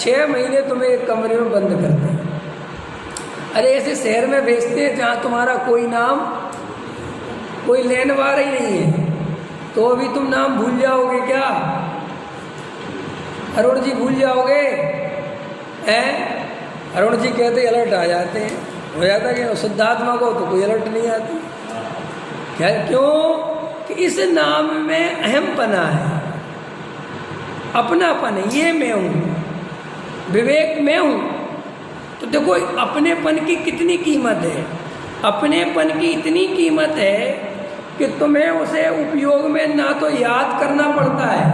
6 महीने तुम्हें एक कमरे में बंद करते हैं। अरे ऐसे शहर में भेजते हैं जहाँ तुम्हारा कोई नाम, कोई लेने वाला ही नहीं है, तो अभी तुम नाम भूल जाओगे क्या? अरुण जी भूल जाओगे? हैं? अरुण जी कहते अलर्ट आ जाते हैं, हो जाता कि शुद्धात्मा को तो कोई अलर्ट नहीं आती। क्या? क्यों? कि इस नाम में अहमपना है, अपनापन है, ये मैं हूँ, विवेक मैं हूँ। तो देखो अपनेपन की कितनी कीमत है। अपनेपन की इतनी कीमत है कि तुम्हें उसे उपयोग में ना तो याद करना पड़ता है,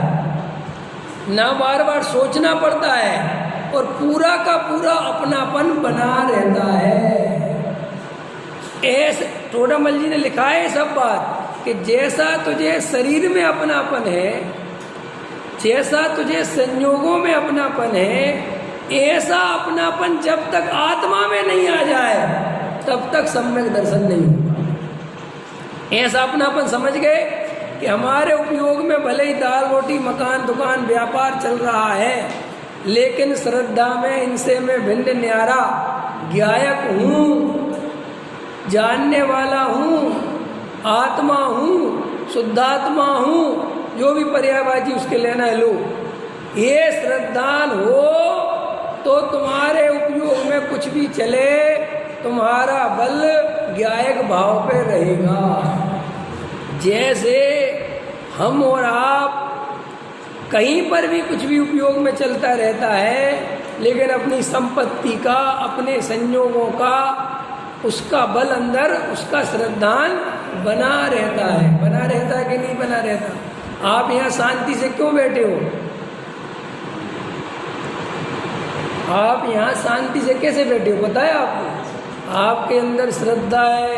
ना बार बार सोचना पड़ता है, और पूरा का पूरा अपनापन बना रहता है। ऐसे टोडामल जी ने लिखा है सब बात कि जैसा तुझे शरीर में अपनापन है, जैसा तुझे संयोगों में अपनापन है, ऐसा अपनापन जब तक आत्मा में नहीं आ जाए तब तक सम्यक दर्शन नहीं होगा। ऐसा अपनापन समझ गए कि हमारे उपयोग में भले ही दाल रोटी मकान दुकान व्यापार चल रहा है, लेकिन श्रद्धा में इनसे मैं भिन्न न्यारा ज्ञायक हूँ, जानने वाला हूँ, आत्मा हूँ, शुद्धात्मा हूँ, जो भी पर्यायवाची उसके लेना है लो। ये श्रद्धान हो तो तुम्हारे उपयोग में कुछ भी चले, तुम्हारा बल ज्ञायक भाव पे रहेगा। जैसे हम और आप कहीं पर भी कुछ भी उपयोग में चलता रहता है, लेकिन अपनी संपत्ति का, अपने संयोगों का, उसका बल अंदर, उसका श्रद्धान बना रहता है। बना रहता है कि नहीं बना रहता? आप यहाँ शांति से क्यों बैठे हो? आप यहाँ शांति से कैसे बैठे हो पता है आपको? आपके अंदर श्रद्धा है,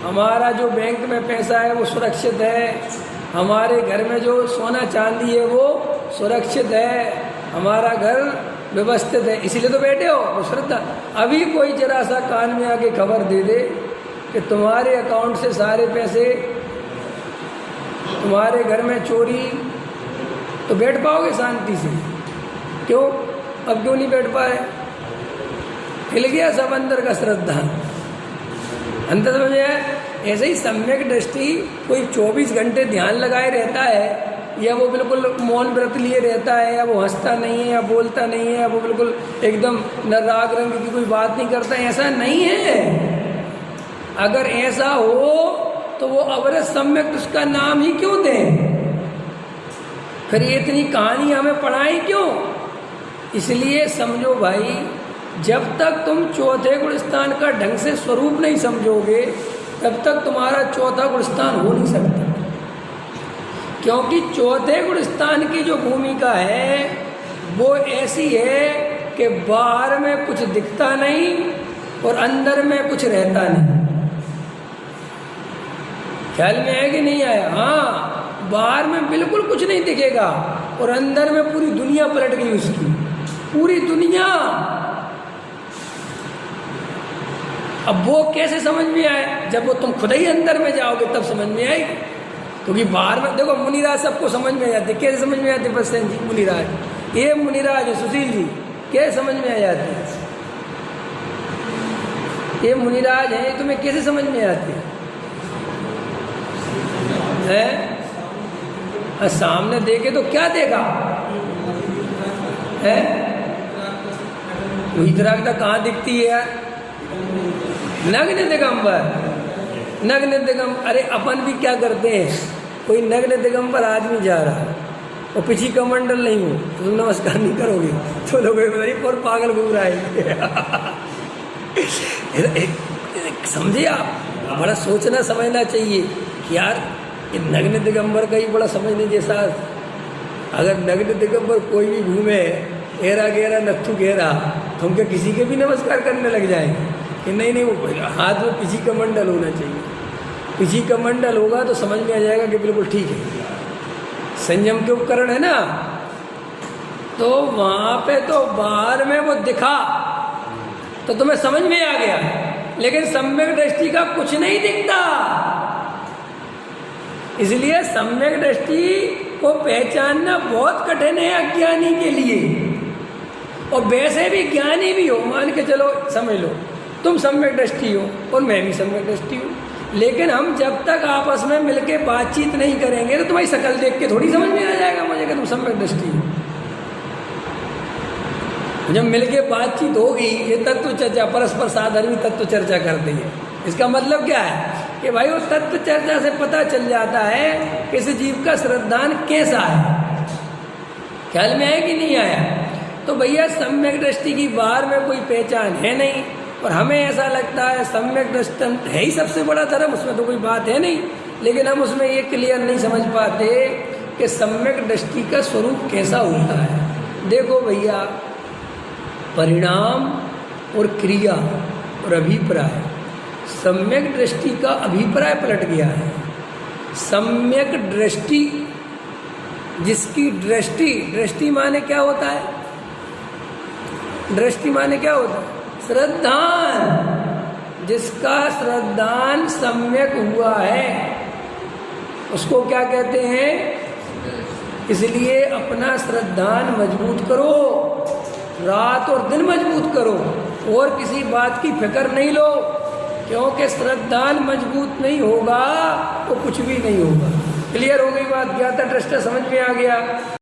हमारा जो बैंक में पैसा है वो सुरक्षित है, हमारे घर में जो सोना चांदी है वो सुरक्षित है, हमारा घर व्यवस्थित है, इसीलिए तो बैठे हो। वो श्रद्धा। अभी कोई जरा सा कान में आके खबर दे दे कि तुम्हारे अकाउंट से सारे पैसे, तुम्हारे घर में चोरी, तो बैठ पाओगे शांति से? क्यों? अब क्यों नहीं बैठ पाए? हिल गया सब अंदर का श्रद्धा, अंदर समझ है। ऐसे ही सम्यक दृष्टि कोई 24 घंटे ध्यान लगाए रहता है, या वो बिल्कुल मौन व्रत लिए रहता है, या वो हंसता नहीं है, या बोलता नहीं है, या वो बिल्कुल एकदम न राग रंग की कोई बात नहीं करता है, ऐसा नहीं है। अगर ऐसा हो तो वो अवरत सम्यक उसका नाम ही क्यों दें? फिर ये इतनी कहानी हमें पढ़ाई क्यों? इसलिए समझो भाई, जब तक तुम चौथे गुण स्थान का ढंग से स्वरूप नहीं समझोगे तब तक तुम्हारा चौथा गुण स्थान हो नहीं सकता। क्योंकि चौथे गुण स्थान की जो भूमिका है वो ऐसी है कि बाहर में कुछ दिखता नहीं और अंदर में कुछ रहता नहीं। ख्याल में है कि नहीं आया? हाँ, बाहर में बिल्कुल कुछ नहीं दिखेगा और अंदर में पूरी दुनिया पलट गई उसकी, पूरी दुनिया। अब वो कैसे समझ में आए? जब वो तुम खुद ही अंदर में जाओगे तब समझ में आएगी। क्योंकि बाहर में देखो, मुनिराज सबको समझ में आ जाते। कैसे समझ में आते? बसंत जी, मुनिराज, ये मुनिराज है, सुशील जी, कैसे समझ में आ जाते? ये मुनिराज है, तुम्हें कैसे समझ में आते हैं? सामने देखे तो क्या देखा है? वितरागता कहाँ दिखती है यार? नग्न दिगंबर, नग्न दिगंबर। अरे अपन भी क्या करते हैं, कोई नग्न दिगंबर आदमी जा रहा है और पिछी कमंडल नहीं हो तो तुम नमस्कार नहीं करोगे तो लोग और पागल घूम रहा है। समझे आप? बड़ा सोचना समझना चाहिए कि यार ये नग्न दिगंबर का ही बड़ा समझने जैसा। अगर नग्न दिगंबर कोई भी घूमे घेरा घेरा नत्थु घेरा तो हम क्या किसी के भी नमस्कार करने लग जाएंगे कि नहीं नहीं, वो हाथ में पिछी कमंडल होना चाहिए। पिछी कमंडल होगा तो समझ में आ जाएगा कि बिल्कुल ठीक है, संयम के उपकरण है ना। तो वहाँ पे तो बाहर में वो दिखा तो तुम्हें समझ में आ गया, लेकिन सम्यक दृष्टि का कुछ नहीं दिखता। इसलिए सम्यक दृष्टि को पहचानना बहुत कठिन है अज्ञानी के लिए। और वैसे भी ज्ञानी भी हो, मान के चलो, समझ लो तुम सम्यक दृष्टि हो और मैं भी सम्यक दृष्टि हूँ, लेकिन हम जब तक आपस में मिलके बातचीत नहीं करेंगे तो तुम्हारी शक्ल देख के थोड़ी समझ में आ जाएगा मुझे कि तुम सम्यक दृष्टि हो। जब मिलके बातचीत होगी, ये तत्व चर्चा, परस्पर साधर्मी तत्व चर्चा करते हैं। इसका मतलब क्या है कि भाई वो तत्व चर्चा से पता चल जाता है कि इस जीव का श्रद्धान कैसा है। ख्याल में आया कि नहीं आया? तो भैया सम्यक दृष्टि की बाहर में कोई पहचान है नहीं, और हमें ऐसा लगता है सम्यक दृष्टि है ही सबसे बड़ा धर्म, उसमें तो कोई बात है नहीं, लेकिन हम उसमें ये क्लियर नहीं समझ पाते कि सम्यक दृष्टि का स्वरूप कैसा होता है। देखो भैया, परिणाम और क्रिया और अभिप्राय, सम्यक दृष्टि का अभिप्राय पलट गया है। सम्यक दृष्टि, जिसकी दृष्टि, दृष्टि माने क्या होता है? दृष्टि माने क्या होता है? श्रद्धान। जिसका श्रद्धान सम्यक हुआ है उसको क्या कहते हैं? इसलिए अपना श्रद्धान मजबूत करो, रात और दिन मजबूत करो, और किसी बात की फिक्र नहीं लो, क्योंकि श्रद्धान मजबूत नहीं होगा तो कुछ भी नहीं होगा। क्लियर हो गई बात? ज्ञाता दृष्टा समझ में आ गया?